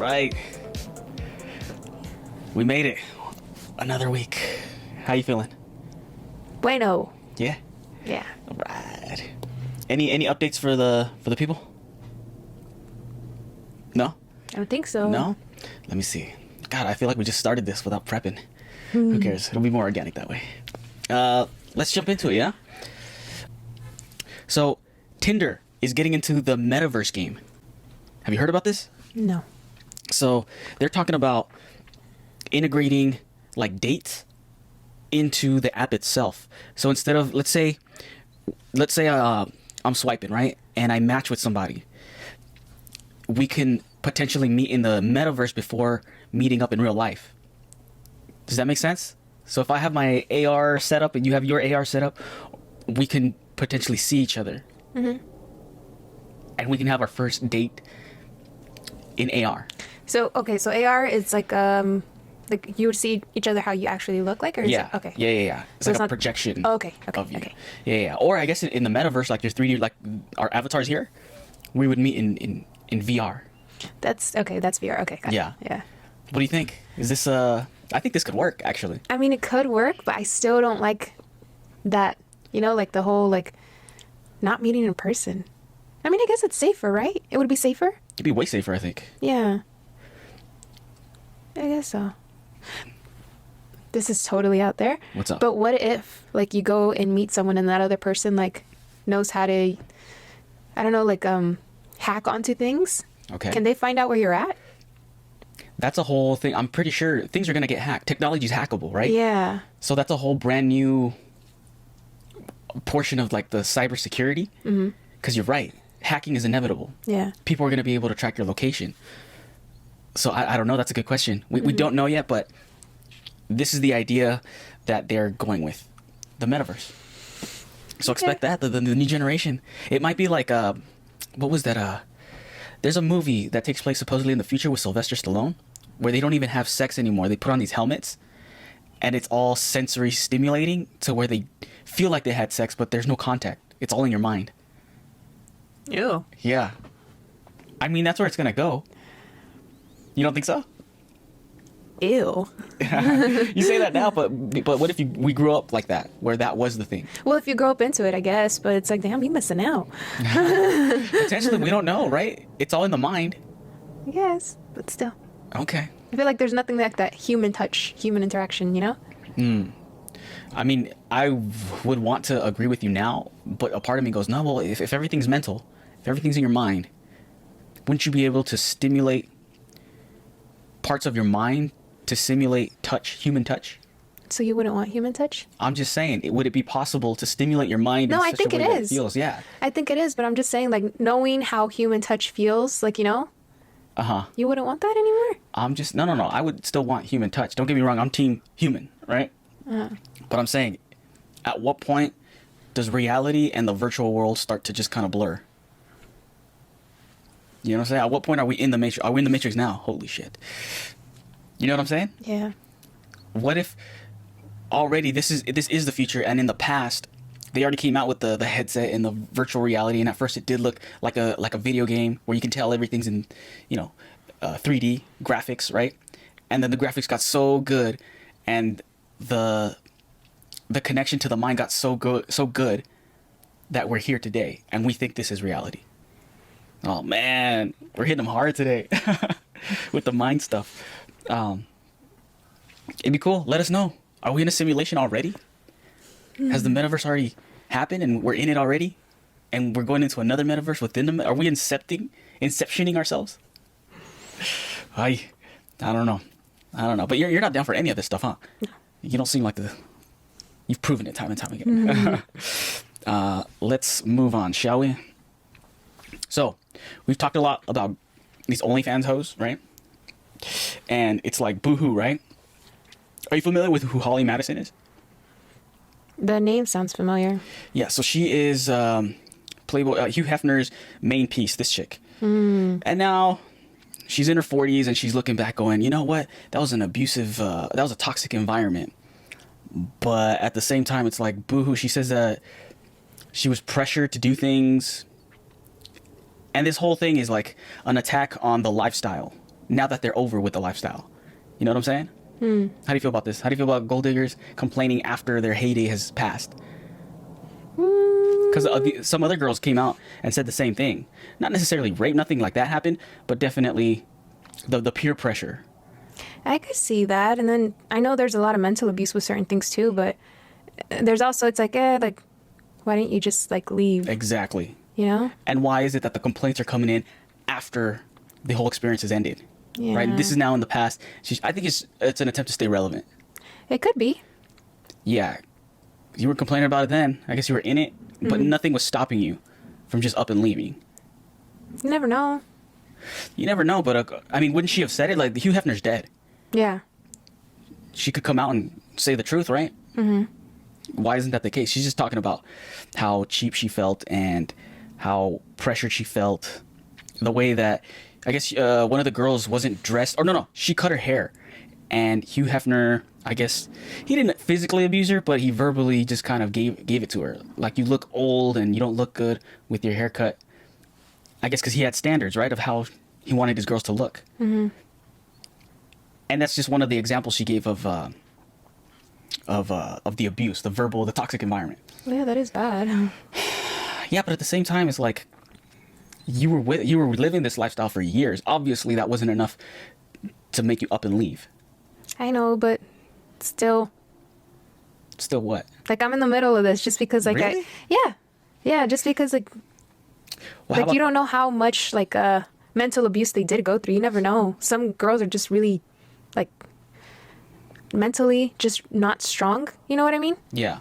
right. We made it. Another week. How you feeling? Bueno. Yeah? Yeah. All right. Any updates for the people? No? I don't think so. No? Let me see. God, I feel like we just started this without prepping. Who cares? It'll be more organic that way. Let's jump into it, yeah? So, Tinder is getting into the Metaverse game. Have you heard about this? No. So, they're talking about integrating, like, dates into the app itself. So, instead of, let's say I'm swiping, right? And I match with somebody. We can potentially meet in the Metaverse before meeting up in real life. Does that make sense? So if I have my AR set up and you have your AR set up, we can potentially see each other. Mm-hmm. And we can have our first date in AR. So AR is like you would see each other how you actually look like, or is Yeah. it, okay. Yeah. It's So like it's a not- projection Oh, okay. of you. Okay. Yeah. Or I guess in the Metaverse, like your 3D, like our avatars here, we would meet in VR. That's okay. That's VR. Okay. Got it. Yeah. Yeah. What do you think? Is this I think this could work, actually. I mean, it could work, but I still don't like that. You know, like the whole like not meeting in person. I mean, I guess it's safer, right? It would be safer. It'd be way safer, I think. Yeah. I guess so. This is totally out there. What's up? But what if, like, you go and meet someone and that other person, like, knows how to, I don't know, like, hack onto things? Okay. Can they find out where you're at? That's a whole thing. I'm pretty sure things are going to get hacked. Technology's hackable, right? Yeah. So that's a whole brand new portion of, like, the cybersecurity. Mm-hmm. Because you're right. Hacking is inevitable. Yeah. People are going to be able to track your location. So I don't know. That's a good question. We don't know yet, but this is the idea that they're going with. The Metaverse. So expect that. The new generation. It might be like, what was that? There's a movie that takes place supposedly in the future with Sylvester Stallone, where they don't even have sex anymore. They put on these helmets, and it's all sensory stimulating to where they feel like they had sex, but there's no contact. It's all in your mind. Ew. Yeah. I mean, that's where it's going to go. You don't think so? Ew. You say that now, but what if we grew up like that, where that was the thing? Well, if you grow up into it, I guess. But it's like, damn, you missing out. Potentially, we don't know, right? It's all in the mind. I guess. But still. Okay. I feel like there's nothing like that human touch, human interaction, you know? I mean, I would want to agree with you now, but a part of me goes, no, well, if everything's mental, if everything's in your mind, wouldn't you be able to stimulate parts of your mind to simulate touch, human touch? So you wouldn't want human touch? I'm just saying, would it be possible to stimulate your mind No, in I such think a way it that is. feels? Yeah. I think it is, but I'm just saying, like, knowing how human touch feels, like, you know, Uh-huh. you wouldn't want that anymore? I'm just, no. I would still want human touch. Don't get me wrong. I'm team human, right? But I'm saying, at what point does reality and the virtual world start to just kind of blur? You know what I'm saying? At what point are we in the Matrix? Are we in the Matrix now? Holy shit. You know what I'm saying? Yeah. What if already this is the future, and in the past they already came out with the headset and the virtual reality, and at first it did look like a video game where you can tell everything's in 3D graphics, right? And then the graphics got so good, and the connection to the mind got so good that we're here today, and we think this is reality. Oh man, we're hitting them hard today with the mind stuff. It'd be cool. Let us know. Are we in a simulation already? Has the metaverse already happened and we're in it already? And we're going into another metaverse within the are we inceptioning ourselves? I don't know. But you're not down for any of this stuff, huh? No. You don't seem like you've proven it time and time again. Let's move on, shall we? So, we've talked a lot about these OnlyFans hoes, right? And it's like boohoo, right? Are you familiar with who Holly Madison is? The name sounds familiar. Yeah, so she is Playboy Hugh Hefner's main piece, this chick. And now she's in her 40s and she's looking back going, you know what? That was an abusive, that was a toxic environment. But at the same time, it's like, boohoo. She says that she was pressured to do things. And this whole thing is like an attack on the lifestyle now that they're over with the lifestyle. You know what I'm saying? How do you feel about this? How do you feel about gold diggers complaining after their heyday has passed? Because some other girls came out and said the same thing. Not necessarily rape, nothing like that happened, but definitely the peer pressure. I could see that. And then I know there's a lot of mental abuse with certain things too, but there's also, it's like, like, why didn't you just like leave? Exactly. You know? And why is it that the complaints are coming in after the whole experience has ended? Yeah. Right? This is now in the past. I think it's an attempt to stay relevant. It could be. Yeah. You were complaining about it then. I guess you were in it, but nothing was stopping you from just up and leaving. You never know. You never know, but I mean, wouldn't she have said it? Like, Hugh Hefner's dead. Yeah. She could come out and say the truth, right? Why isn't that the case? She's just talking about how cheap she felt and how pressured she felt. The way that, I guess, one of the girls wasn't dressed. Or no, she cut her hair. And Hugh Hefner, I guess, he didn't physically abuse her, but he verbally just kind of gave it to her. Like, you look old and you don't look good with your haircut. I guess because he had standards, right, of how he wanted his girls to look. And that's just one of the examples she gave of the abuse, the verbal, the toxic environment. Well, yeah, that is bad. Yeah, but at the same time, it's like you were living this lifestyle for years. Obviously, that wasn't enough to make you up and leave. I know, but still. Still what? Like, I'm in the middle of this just because, like, Really? yeah, just because, like, Well, how you don't know how much, like, mental abuse they did go through. You never know. Some girls are just really, like, mentally just not strong. You know what I mean? Yeah.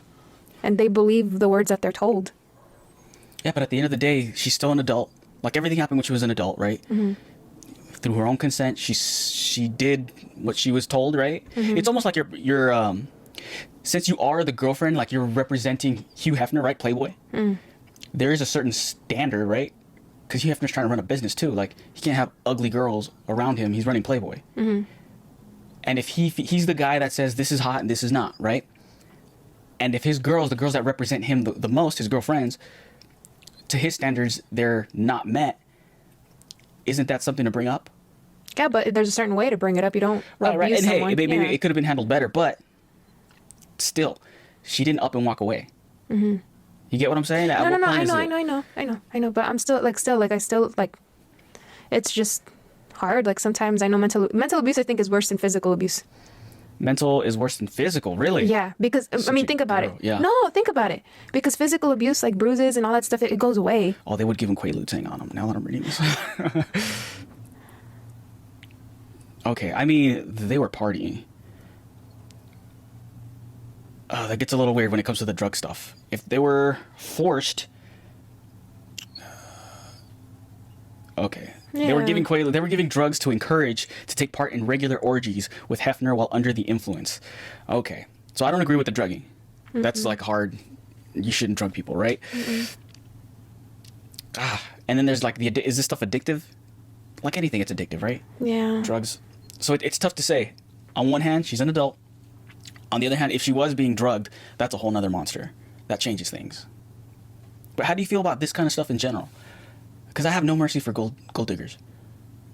And they believe the words that they're told. Yeah, but at the end of the day, she's still an adult. Like, everything happened when she was an adult, right? Through her own consent, she did what she was told, right? It's almost like you're since you are the girlfriend, like, you're representing Hugh Hefner, right? Playboy. There is a certain standard, right? Because Hugh Hefner's trying to run a business too. Like, he can't have ugly girls around him. He's running Playboy. And if he's the guy that says this is hot and this is not, right? And if his girls, the girls that represent him the most, his girlfriends, to his standards, they're not met, isn't that something to bring up? Yeah, but there's a certain way to bring it up. You don't Right. abuse And hey, someone. maybe it could have been handled better, but still, she didn't up and walk away. You get what I'm saying? No, I know. But I'm still, like, it's just hard. Like, sometimes I know mental abuse, I think, is worse than physical abuse. Mental is worse than physical, really? Yeah, because, I mean, think about it. Yeah. No, think about it. Because physical abuse, like bruises and all that stuff, it goes away. Oh, they would give him Quaaludes hang on him. Now that I'm reading this. Okay, I mean, they were partying. That gets a little weird when it comes to the drug stuff. If they were forced... Okay. They were Yeah. giving They were giving drugs to encourage to take part in regular orgies with Hefner while under the influence. Okay. So I don't agree with the drugging. That's, like, hard. You shouldn't drug people, right? And then there's, like, is this stuff addictive? Like anything, it's addictive, right? Yeah. Drugs. So it's tough to say. On one hand, she's an adult. On the other hand, if she was being drugged, that's a whole nother monster. That changes things. But how do you feel about this kind of stuff in general? Because I have no mercy for gold diggers.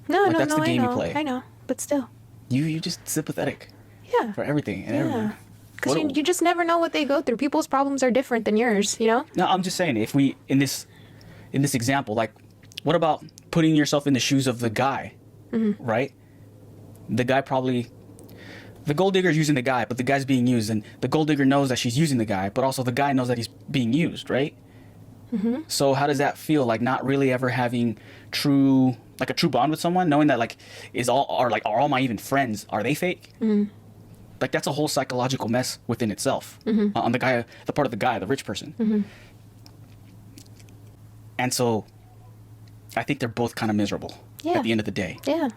No, That's the game I know. you play. I know, but still. You just sympathetic Yeah. for everything and everyone. Because you just never know what they go through. People's problems are different than yours, you know? No, I'm just saying, if we, in this example, like, what about putting yourself in the shoes of the guy, right? The guy probably, the gold digger's using the guy, but the guy's being used, and the gold digger knows that she's using the guy, but also the guy knows that he's being used, right? So how does that feel, like, not really ever having a true bond with someone, knowing that, like, are all my even friends, are they fake? Like, that's a whole psychological mess within itself on the guy, the part of the guy, the rich person. And so I think they're both kind of miserable at the end of the day. Yeah.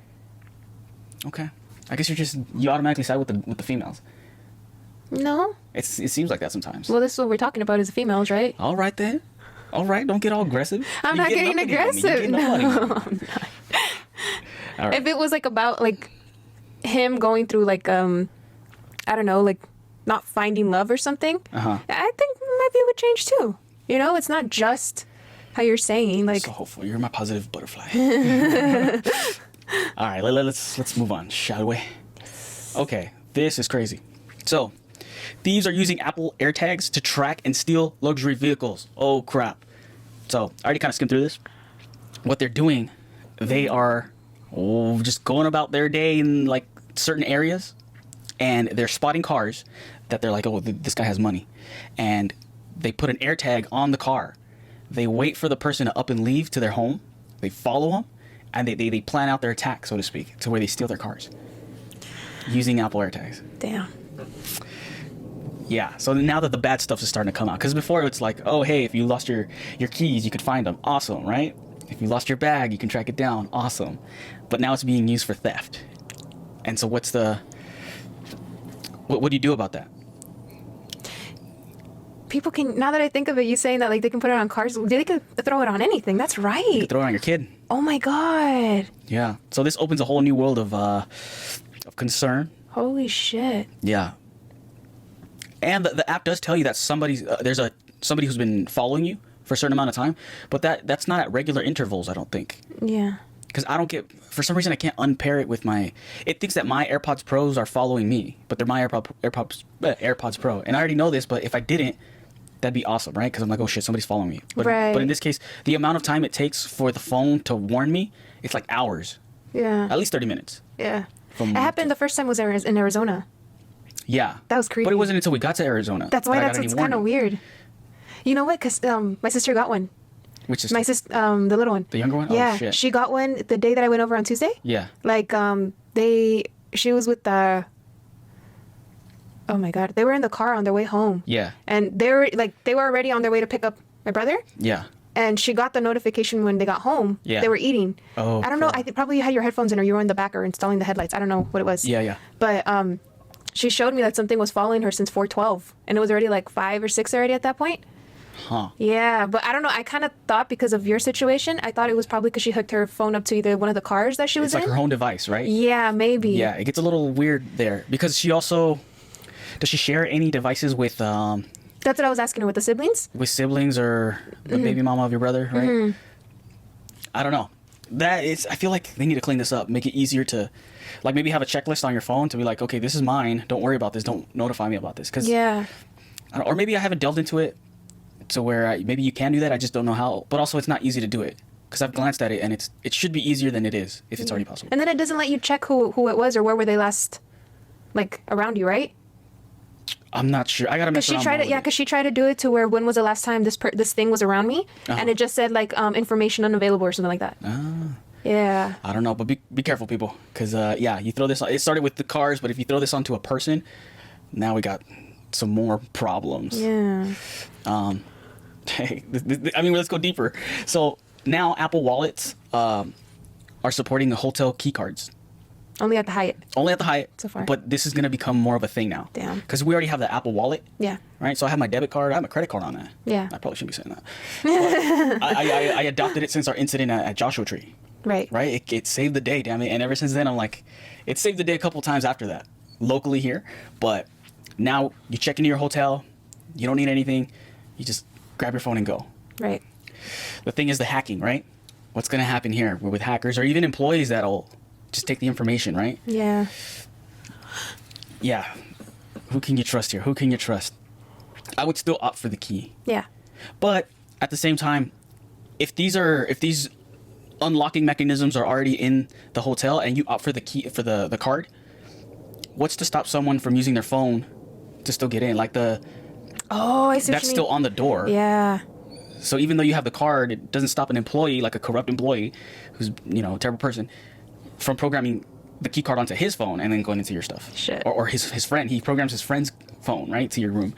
Okay. I guess you automatically side with the females. No. It seems like that sometimes. Well, this is what we're talking about is the females, right? All right then. All right, don't get all aggressive. I'm not getting aggressive. No, I'm not. All right. If it was, like, about, like, him going through, like, I don't know, like, not finding love or something, I think my view would change too. You know, it's not just how you're saying, like... So hopeful. You're my positive butterfly. All right, let's move on, shall we? Okay, this is crazy. So, thieves are using Apple AirTags to track and steal luxury vehicles. Oh crap! So I already kind of skimmed through this. What they're doing, they are just going about their day in like certain areas, and they're spotting cars that they're like, oh, this guy has money, and they put an AirTag on the car. They wait for the person to up and leave to their home. They follow them, and they plan out their attack, so to speak, to where they steal their cars using Apple AirTags. Damn. Yeah, so now that the bad stuff is starting to come out, because before it's like, oh, hey, if you lost your keys, you could find them. Awesome, right? If you lost your bag, you can track it down. Awesome. But now it's being used for theft. And so what do you do about that? People can, now that I think of it, you saying that like they can put it on cars, they could throw it on anything. That's You right. could throw it on your kid. Oh my God. Yeah. So this opens a whole new world of concern. Holy shit. Yeah. And the app does tell you that there's somebody who's been following you for a certain amount of time, but that's not at regular intervals, I don't think. Yeah. Because for some reason I can't unpair it with it thinks that my AirPods Pros are following me, but they're my AirPods Pro. And I already know this, but if I didn't, that'd be awesome, right? Because I'm like, oh shit, somebody's following me. Right. But in this case, the amount of time it takes for the phone to warn me, it's like hours. Yeah. At least 30 minutes. Yeah. It happened the first time was in Arizona. Yeah. That was creepy. But it wasn't until we got to Arizona. That's why that I got any it's kind of warning. weird. You know what? Because my sister got one. Which is My sister, the little one. the younger one? Yeah. Oh shit. She got one the day that I went over on Tuesday. Yeah. Like, she was with the, oh my God. They were in the car on their way home. Yeah. And they were already on their way to pick up my brother. Yeah. And she got the notification when they got home. Yeah. They were eating. Oh, I don't know. crap. I probably you had your headphones in or you were in the back or installing the headlights. I don't know what it was. Yeah, yeah. But she showed me that something was following her since 412. And it was already like 5 or 6 already at that point. Huh. Yeah. But I don't know. I kind of thought because of your situation, I thought it was probably because she hooked her phone up to either one of the cars that she was It's like in. her own device, right? Yeah, maybe. Yeah, it gets a little weird there because does she share any devices with That's what I was asking her with the siblings. siblings or the Mm-hmm. baby mama of your brother, right? I don't know. I feel like they need to clean this up, make it easier to, like maybe have a checklist on your phone to be like, okay, this is mine. Don't worry about this. Don't notify me about this. Yeah. Or maybe I haven't delved into it to where maybe you can do that. I just don't know how. But also, it's not easy to do it because I've glanced at it and it should be easier than it is if it's already possible. And then it doesn't let you check who it was or where were they last, like around you, right? I'm not sure. I gotta Because mess she tried it, yeah. Because she tried to do it to where when was the last time this thing was around me, and it just said like information unavailable or something like that. Yeah. I don't know, but be careful, people, because yeah, you throw this. It started with the cars, but if you throw this onto a person, now we got some more problems. Yeah. Hey, I mean, let's go deeper. So now Apple Wallets are supporting the hotel key cards. Only at the Hyatt. Only at the Hyatt. So far. But this is going to become more of a thing now. Damn. Because we already have the Apple Wallet. Yeah. Right? So I have my debit card. I have a credit card on that. Yeah. I probably shouldn't be saying that. But I adopted it since our incident at Joshua Tree. Right. Right? It saved the day, damn it. And ever since then, I'm like, it saved the day a couple times after that. Locally here. But now you check into your hotel. You don't need anything. You just grab your phone and go. Right. The thing is the hacking, right? What's going to happen here with hackers or even employees that'll just take the information, right? Yeah. Yeah. Who can you trust here? Who can you trust? I would still opt for the key. Yeah. But at the same time, if these unlocking mechanisms are already in the hotel and you opt for the key for the card, what's to stop someone from using their phone to still get in? Like Oh, I see. that's still on the door. Yeah. So even though you have the card, it doesn't stop an employee, like a corrupt employee who's, a terrible person, from programming the key card onto his phone and then going into your stuff. Shit. Or his friend. He programs his friend's phone, right, to your room.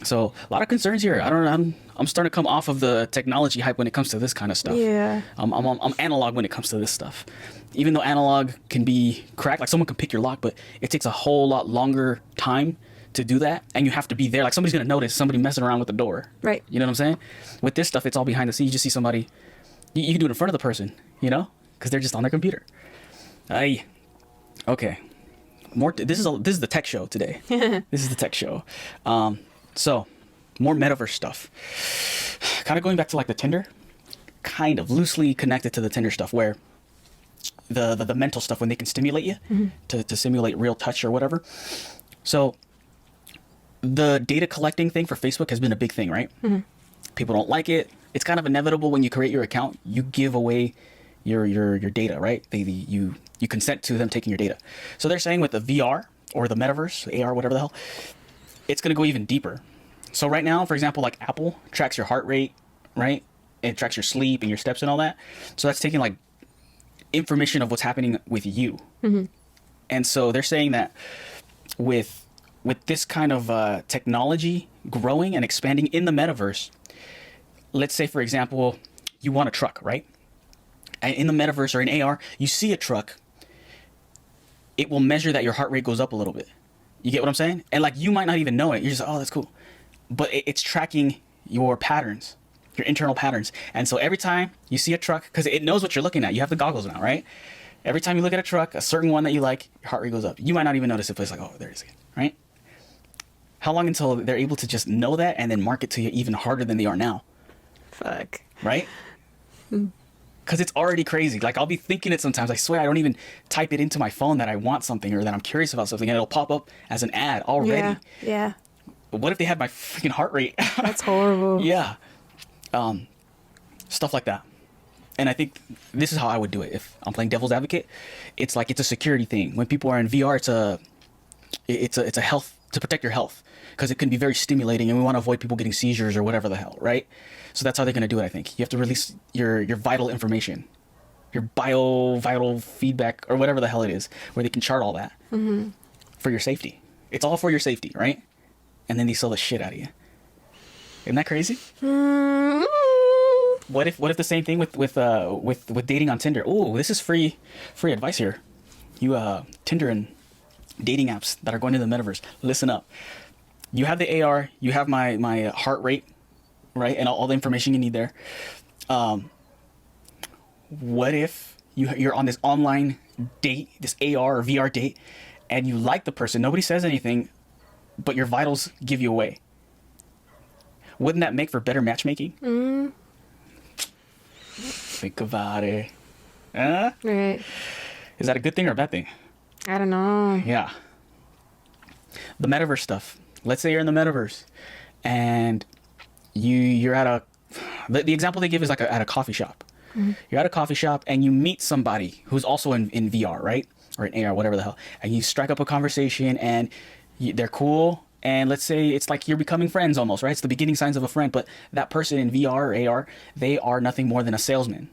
So a lot of concerns here. I'm starting to come off of the technology hype when it comes to this kind of stuff. Yeah. I'm analog when it comes to this stuff. Even though analog can be cracked, like someone can pick your lock, but it takes a whole lot longer time to do that, and you have to be there. Like somebody's gonna notice somebody messing around with the door. Right. You know what I'm saying? With this stuff, it's all behind the scenes. You just see somebody. You can do it in front of the person, because they're just on their computer. Aye. Okay. More. This is the tech show today. This is the tech show. So more metaverse stuff. Kind of going back to like the Tinder, kind of loosely connected to the Tinder stuff, where the mental stuff when they can stimulate you to simulate real touch or whatever. So the data collecting thing for Facebook has been a big thing, right? People don't like it. It's kind of inevitable when you create your account, you give away your data, right? You consent to them taking your data. So they're saying with the VR or the metaverse, AR, whatever the hell, it's going to go even deeper. So right now, for example, like Apple tracks your heart rate, right? It tracks your sleep and your steps and all that. So that's taking like information of what's happening with you. And so they're saying that with this kind of technology growing and expanding in the metaverse, let's say, for example, you want a truck, right? And in the metaverse or in AR, you see a truck, it will measure that your heart rate goes up a little bit. You get what I'm saying? And like, you might not even know it. You're just, oh, that's cool. But it's tracking your patterns, your internal patterns. And so every time you see a truck, because it knows what you're looking at, you have the goggles now, right? Every time you look at a truck, a certain one that you like, your heart rate goes up. You might not even notice it, but it's like, oh, there it is again, right? How long until they're able to just know that and then market to you even harder than they are now? Fuck. Right? Because it's already crazy. Like, I'll be thinking it sometimes. I swear I don't even type it into my phone that I want something or that I'm curious about something, and it'll pop up as an ad already. Yeah. What if they had my freaking heart rate? That's horrible. Yeah. Stuff like that. And I think this is how I would do it if I'm playing devil's advocate. It's like, it's a security thing. When people are in VR, it's a health, to protect your health, because it can be very stimulating and we want to avoid people getting seizures or whatever the hell, right? So that's how they're going to do it, I think. You have to release your vital information, your vital feedback or whatever the hell it is, where they can chart all that for your safety. It's all for your safety, right? And then they sell the shit out of you. Isn't that crazy? What if the same thing with dating on Tinder? Oh, this is free advice here. You Tinder and dating apps that are going to the metaverse, listen up. You have the AR, you have my heart rate, right, and all the information you need there. What if you're on this online date, this AR or VR date, and you like the person, nobody says anything, but your vitals give you away? Wouldn't that make for better matchmaking? Think about it. Right. Is that a good thing or a bad thing? I don't know. Yeah. The metaverse stuff. Let's say you're in the metaverse and you're at the example they give is like at a coffee shop. You're at a coffee shop and you meet somebody who's also in VR, right? Or in AR, whatever the hell. And you strike up a conversation and they're cool. And let's say it's like you're becoming friends almost, right? It's the beginning signs of a friend. But that person in VR or AR, they are nothing more than a salesman,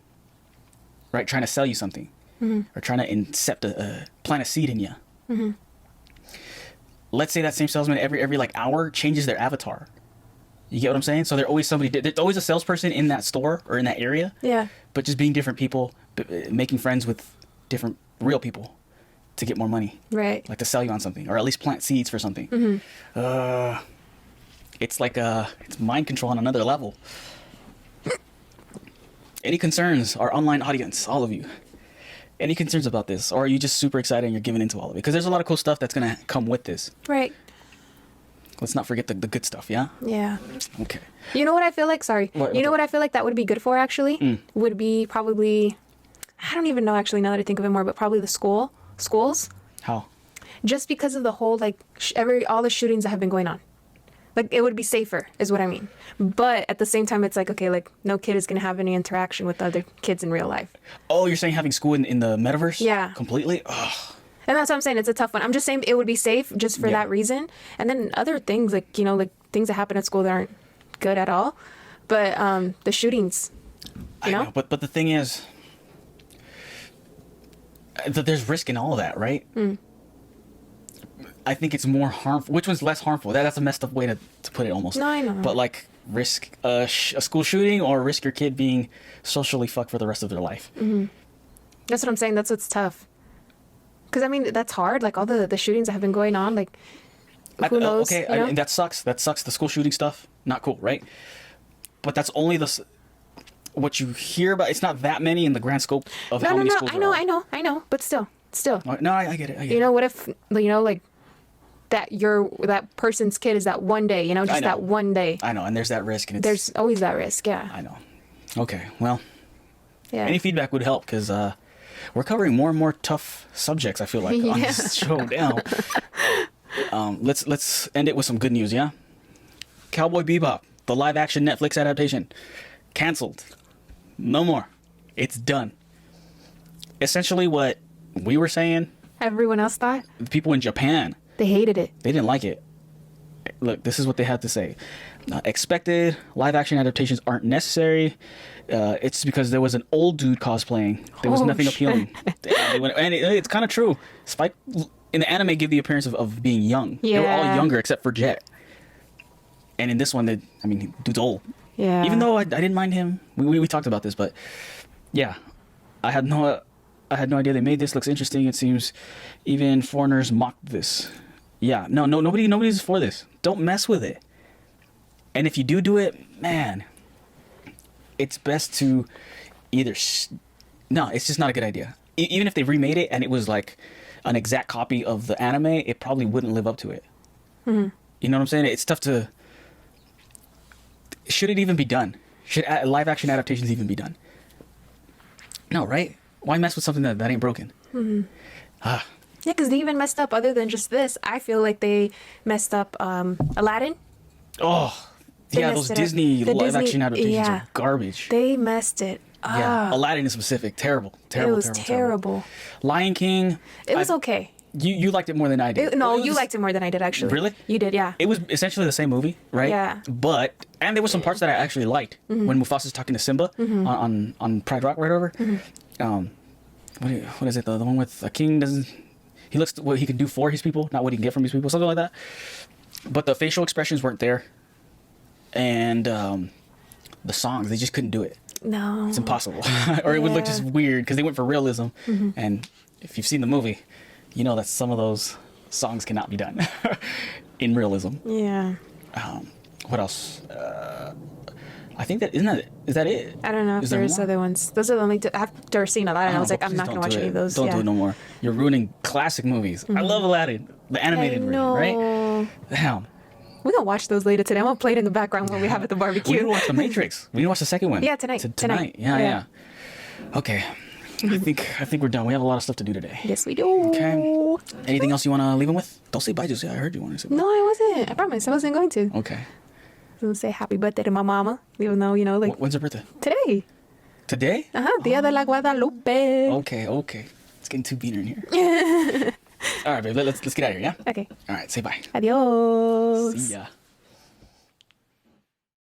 right? Trying to sell you something. Or trying to plant a seed in you. Let's say that same salesman every like hour changes their avatar. You get what I'm saying? So there's always a salesperson in that store or in that area. Yeah. But just being different people, making friends with different real people to get more money. Right. Like to sell you on something, or at least plant seeds for something. It's like it's mind control on another level. Any concerns, our online audience, all of you? Any concerns about this? Or are you just super excited and you're giving into all of it? Because there's a lot of cool stuff that's going to come with this. Right. Let's not forget the good stuff, yeah? Yeah. Okay. You know what I feel like? Sorry. You know what I feel like that would be good for, actually? Would be probably, I don't even know, actually, now that I think of it more, but probably the schools. How? Just because of the whole, like, all the shootings that have been going on. Like, it would be safer, is what I mean. But at the same time, it's like, okay, like, no kid is going to have any interaction with other kids in real life. Oh, you're saying having school in the metaverse? Yeah. Completely? Ugh. And that's what I'm saying. It's a tough one. I'm just saying it would be safe just for that reason. And then other things, like, you know, like things that happen at school that aren't good at all. But the shootings, you know? But the thing is, there's risk in all of that, right? I think it's more harmful. Which one's less harmful? That's a messed up way to put it almost. No, I know. But like, risk a school shooting or risk your kid being socially fucked for the rest of their life. That's what I'm saying. That's what's tough. Because, I mean, that's hard. Like, all the shootings that have been going on, like, who knows? Okay, and that sucks. That sucks. The school shooting stuff, not cool, right? But that's only what you hear about. It's not that many in the grand scope of how many schools there are. I know. But still. No, I get it. You know, what if, you know, like, that person's kid is that one day, you know, just that one day. I know, and there's that risk. And there's always that risk, yeah. I know. Okay, well, yeah. any feedback would help, because we're covering more and more tough subjects. I feel like on this show now. Let's end it with some good news. Yeah, Cowboy Bebop, the live action Netflix adaptation, canceled. No more. It's done. Essentially, what we were saying. Everyone else thought. The people in Japan. They hated it. They didn't like it. Look, this is what they had to say. Expected live action adaptations aren't necessary. It's because there was an old dude cosplaying. There was nothing appealing. And it's kind of true. Spike in the anime give the appearance of being young. Yeah. They were all younger except for Jet. And in this one, dude's old. Yeah. Even though I didn't mind him. We talked about this, but yeah, I had no idea they made this. Looks interesting. It seems even foreigners mocked this. Yeah, nobody's for this. Don't mess with it. And if you do it, man, it's best to either... No, it's just not a good idea. Even if they remade it and it was like an exact copy of the anime, it probably wouldn't live up to it. Mm-hmm. You know what I'm saying? It's tough to... Should it even be done? Should live action adaptations even be done? No, right? Why mess with something that ain't broken? Mm-hmm. Yeah, because they even messed up, other than just this, I feel like they messed up Aladdin. Oh, yeah, those Disney live action adaptations are garbage. They messed it up. Yeah, Aladdin in specific, terrible. It was terrible. Lion King. It was okay. You liked it more than I did. You liked it more than I did, actually. Really? You did, yeah. It was essentially the same movie, right? Yeah. And there were some parts that I actually liked. When Mufasa's talking to Simba on Pride Rock right over. What is it? The one with a king doesn't... He looks at what he can do for his people, not what he can get from his people, something like that. But the facial expressions weren't there. And the songs, they just couldn't do it. No. It's impossible. Or it would look just weird because they went for realism. And if you've seen the movie, you know that some of those songs cannot be done in realism. Yeah. What else? I think is that it? I don't know if there's other ones. Those are the only two. After seeing Aladdin, I was like, I'm not going to watch any of those. Don't do it no more. You're ruining classic movies. I love Aladdin, the animated version, right? Damn. We're going to watch those later today. I'm going to play it in the background when we have at the barbecue. We need to watch The Matrix. We need to watch the second one. Yeah, tonight. Tonight. Yeah. Okay. I think we're done. We have a lot of stuff to do today. Yes, we do. Okay. Anything else you want to leave them with? Don't say bye, just I heard you want to say bye. No, I wasn't. I promise. I wasn't going to. Okay. I was going to say happy birthday to my mama, even though, like... When's her birthday? Today. Today? Dia de la Guadalupe. Okay. It's getting too beaner in here. All right, babe. Let's get out of here, yeah? Okay. All right, say bye. Adios. See ya.